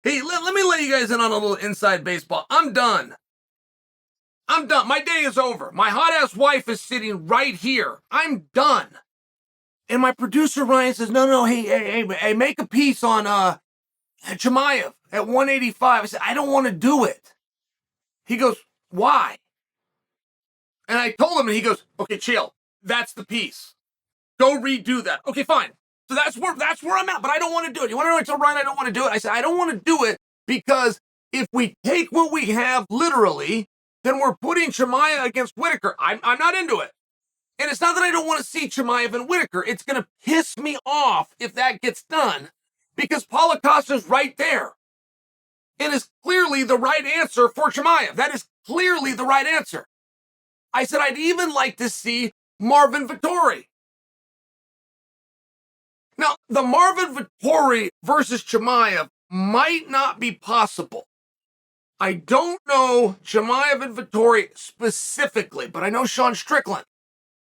Hey, let me let you guys in on a little inside baseball. I'm done. My day is over. My hot-ass wife is sitting right here. I'm done. And my producer, Ryan, says, no, hey, make a piece on Chimaev at 185. I said, I don't want to do it. He goes, why? And I told him, and he goes, okay, chill. That's the piece. Go redo that. Okay, fine. So that's where I'm at, but I don't want to do it. You want to know? I told Ryan I don't want to do it. I said, I don't want to do it because if we take what we have literally, then we're putting Chimaev against Whittaker. I'm not into it. And it's not that I don't want to see Chimaev and Whittaker. It's going to piss me off if that gets done because Paulo Costa's right there. And is clearly the right answer for Chimaev. That is clearly the right answer. I said I'd even like to see Marvin Vettori. Now, the Marvin Vettori versus Chimaev might not be possible. I don't know Chimaev and Vettori specifically, but I know Sean Strickland.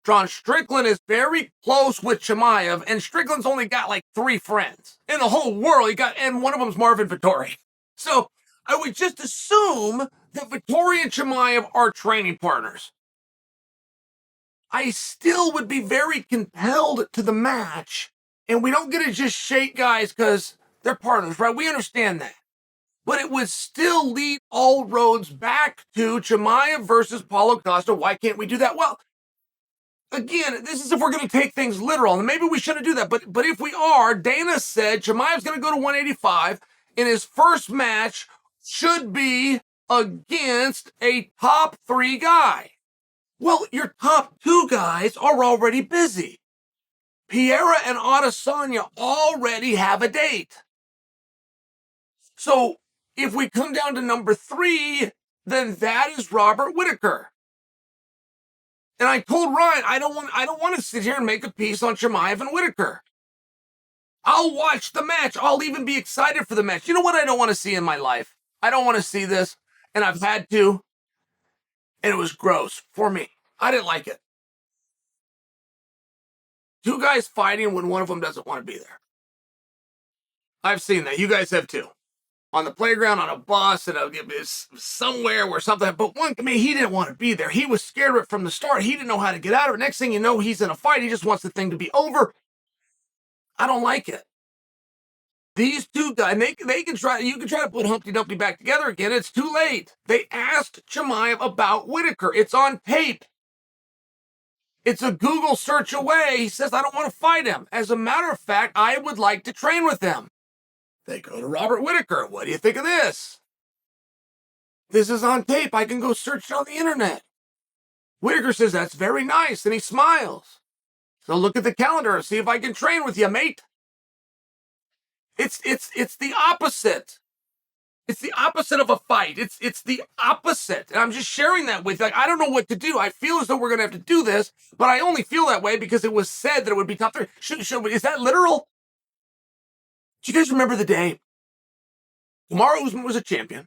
Sean Strickland is very close with Chimaev, and Strickland's only got like 3 friends in the whole world. And one of them's Marvin Vettori. So I would just assume that Vettori and Chimaev are training partners. I still would be very compelled to the match. And we don't get to just shake guys because they're partners, right? We understand that. But it would still lead all roads back to Chimaev versus Paulo Costa. Why can't we do that? Well, again, this is if we're going to take things literal. And maybe we shouldn't do that. But if we are, Dana said Chimaev's going to go to 185. And his first match should be against a top 3 guy. Well, your top 2 guys are already busy. Pereira and Adesanya already have a date. So if we come down to number 3, then that is Robert Whittaker. And I told Ryan, I don't want to sit here and make a piece on Chimaev and Whittaker. I'll watch the match. I'll even be excited for the match. You know what I don't want to see in my life? I don't want to see this, and I've had to, and it was gross for me. I didn't like it. 2 guys fighting when one of them doesn't want to be there. I've seen that. You guys have too. On the playground, on a bus, and somewhere where something. But he didn't want to be there. He was scared of it from the start. He didn't know how to get out of it. Next thing you know, he's in a fight. He just wants the thing to be over. I don't like it. These 2 guys, and they can try. You can try to put Humpty Dumpty back together again. It's too late. They asked Chimaev about Whittaker. It's on tape. It's a Google search away. He says, I don't want to fight him. As a matter of fact, I would like to train with him. They go to Robert Whittaker. What do you think of this? This is on tape. I can go search it on the internet. Whittaker says, that's very nice. And he smiles. So look at the calendar and see if I can train with you, mate. It's the opposite. It's the opposite of a fight. It's the opposite. And I'm just sharing that with you. Like, I don't know what to do. I feel as though we're going to have to do this, but I only feel that way because it was said that it would be top 3. Is that literal? Do you guys remember the day Kamaru Usman was a champion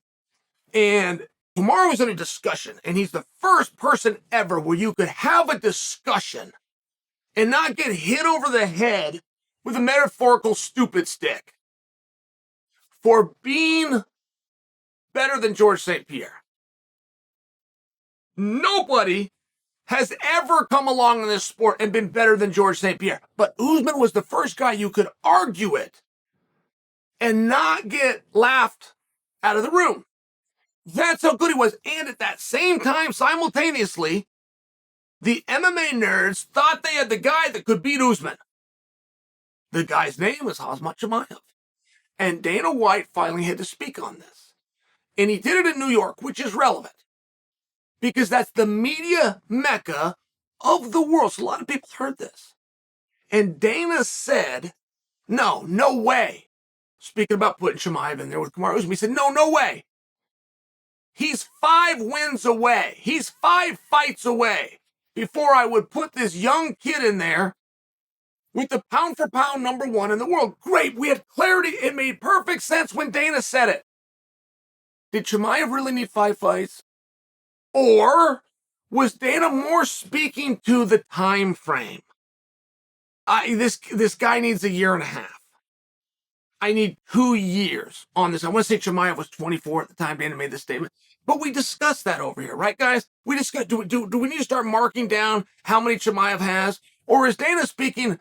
and Kamaru was in a discussion and he's the first person ever where you could have a discussion and not get hit over the head with a metaphorical stupid stick for being better than George St. Pierre. Nobody has ever come along in this sport and been better than George St. Pierre. But Usman was the first guy you could argue it and not get laughed out of the room. That's how good he was. And at that same time, simultaneously, the MMA nerds thought they had the guy that could beat Usman. The guy's name was Khamzat Chimaev. And Dana White finally had to speak on this. And he did it in New York, which is relevant. Because that's the media mecca of the world. So a lot of people heard this. And Dana said, no way. Speaking about putting Chimaev in there with Kamaru Usman, he said, no way. He's 5 wins away. He's 5 fights away before I would put this young kid in there with the pound-for-pound #1 in the world. Great, we had clarity. It made perfect sense when Dana said it. Did Chimaev really need 5 fights? Or was Dana more speaking to the time frame? This guy needs a year and a half. I need 2 years on this. I want to say Chimaev was 24 at the time Dana made this statement. But we discussed that over here, right, guys? We discussed, do we need to start marking down how many Chimaev has? Or is Dana speaking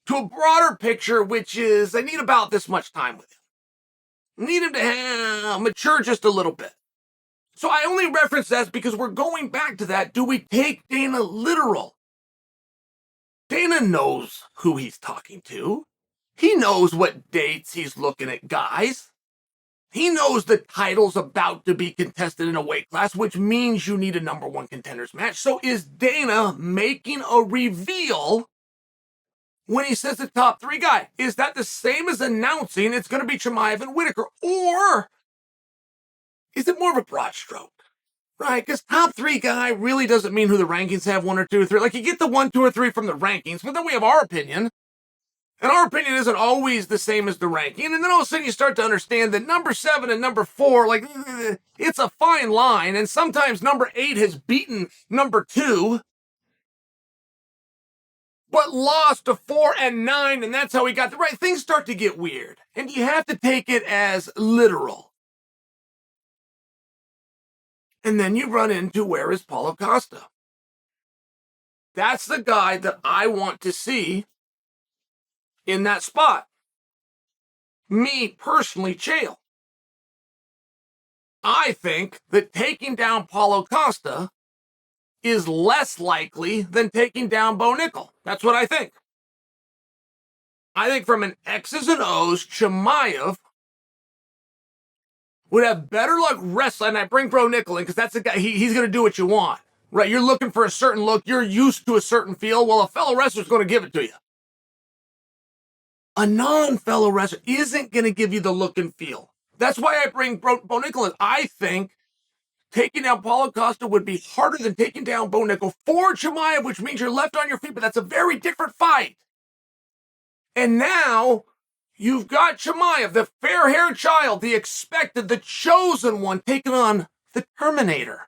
to a broader picture, which is, I need about this much time with him. Need him to mature just a little bit. So I only reference that because we're going back to that. Do we take Dana literal? Dana knows who he's talking to. He knows what dates he's looking at guys. He knows the title's about to be contested in a weight class, which means you need a number one contenders match. So is Dana making a reveal when he says the top 3 guy? Is that the same as announcing it's going to be Chimaev and Whittaker? Or is it more of a broad stroke? Right, because top 3 guy really doesn't mean who the rankings have, 1 or 2 or 3. Like, you get the 1, 2, or 3 from the rankings, but then we have our opinion. And our opinion isn't always the same as the ranking. And then all of a sudden you start to understand that number 7 and number 4, like, it's a fine line. And sometimes number 8 has beaten number 2, but lost to 4 and 9. And that's how he got the right. Things start to get weird. And you have to take it as literal. And then you run into, where is Paulo Costa? That's the guy that I want to see in that spot. Me personally, Chael. I think that taking down Paulo Costa is less likely than taking down Bo Nickel. That's what I think. I think from an X's and O's, Chimaev would have better luck wrestling. I bring Bo Nickel in because that's the guy, he's going to do what you want. Right, you're looking for a certain look. You're used to a certain feel. Well, a fellow wrestler's going to give it to you. A non-fellow wrestler isn't going to give you the look and feel. That's why I bring Bo Nickel in. I think taking down Paulo Costa would be harder than taking down Bo Nickel for Chimaev, which means you're left on your feet, but that's a very different fight. And now you've got Chimaev, the fair-haired child, the expected, the chosen one, taking on the Terminator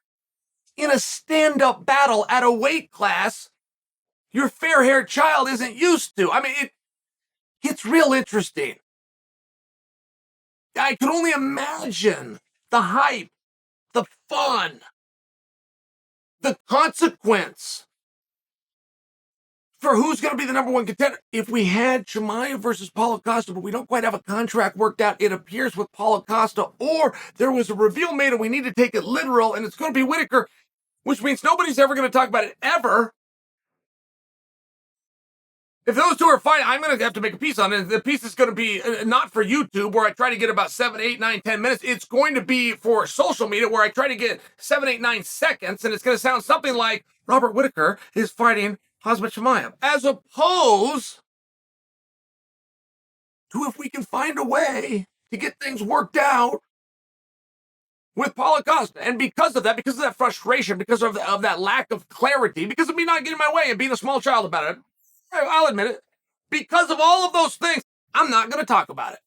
in a stand-up battle at a weight class your fair-haired child isn't used to. I mean, it's real interesting. I can only imagine the hype, the fun, the consequence for who's going to be the number one contender. If we had Chimaev versus Paulo Costa, but we don't quite have a contract worked out, it appears with Paulo Costa, or there was a reveal made and we need to take it literal and it's going to be Whittaker, which means nobody's ever going to talk about it ever. If those two are fighting, I'm going to have to make a piece on it. The piece is going to be not for YouTube, where I try to get about 7, 8, 9, 10 minutes. It's going to be for social media, where I try to get 7, 8, 9 seconds, and it's going to sound something like Robert Whittaker is fighting Khamzat Chimaev, as opposed to if we can find a way to get things worked out with Paulo Costa. And because of that frustration, because of that lack of clarity, because of me not getting my way and being a small child about it, I'll admit it. Because of all of those things, I'm not going to talk about it.